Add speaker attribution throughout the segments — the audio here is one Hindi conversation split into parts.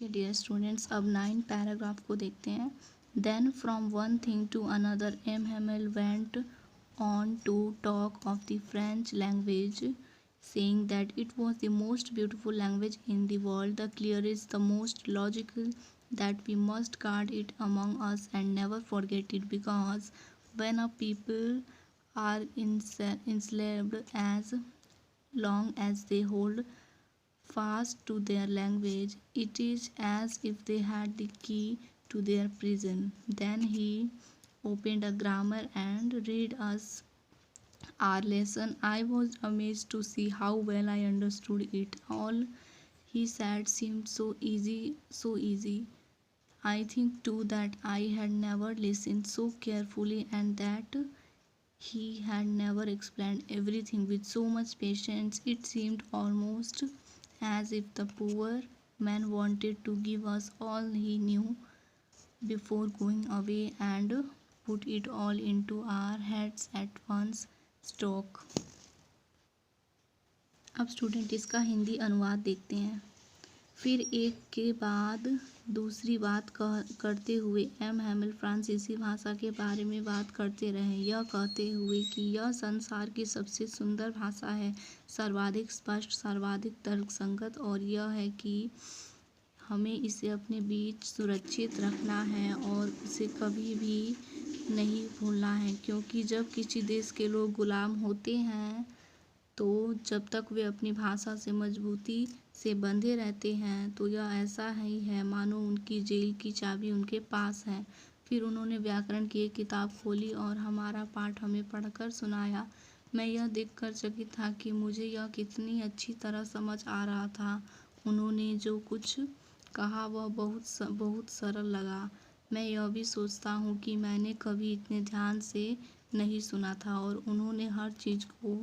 Speaker 1: डियर स्टूडेंट्स, अब 9 पैराग्राफ को देखते हैं। Then from one thing to another M Hamel went on to talk of the French language, saying that it was the most beautiful language in the world, the clearest, the most logical, that we must guard it among us and never forget it, because when a people are enslaved, as long as they hold fast to their language, it is as if they had the key to their prison. Then he opened a grammar and read us our lesson. I was amazed to see how well I understood it. All he said seemed so easy, so easy. I think too that I had never listened so carefully, and that he had never explained everything with so much patience. It seemed almost as if the poor man wanted to give us all he knew before going away and put it all into our heads at once. Stock. अब स्टूडेंट इसका हिंदी अनुवाद देखते हैं। फिर एक के बाद दूसरी बात करते हुए एम हेमल फ्रांसीसी भाषा के बारे में बात करते रहे, यह कहते हुए कि यह संसार की सबसे सुंदर भाषा है, सर्वाधिक स्पष्ट, सर्वाधिक तर्कसंगत, और यह है कि हमें इसे अपने बीच सुरक्षित रखना है और इसे कभी भी नहीं भूलना है, क्योंकि जब किसी देश के लोग गुलाम होते हैं तो जब तक वे अपनी भाषा से मजबूती से बंधे रहते हैं तो यह ऐसा ही है मानो उनकी जेल की चाबी उनके पास है। फिर उन्होंने व्याकरण की एक किताब खोली और हमारा पाठ हमें पढ़कर सुनाया। मैं यह देखकर चकित था कि मुझे यह कितनी अच्छी तरह समझ आ रहा था। उन्होंने जो कुछ कहा वह बहुत सरल लगा। मैं यह भी सोचता हूँ कि मैंने कभी इतने ध्यान से नहीं सुना था, और उन्होंने हर चीज़ को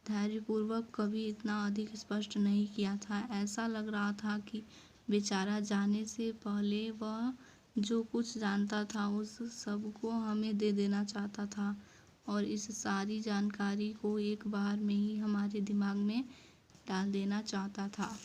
Speaker 1: धैर्यपूर्वक कभी इतना अधिक स्पष्ट नहीं किया था। ऐसा लग रहा था कि बेचारा जाने से पहले वह जो कुछ जानता था उस सब को हमें दे देना चाहता था, और इस सारी जानकारी को एक बार में ही हमारे दिमाग में डाल देना चाहता था।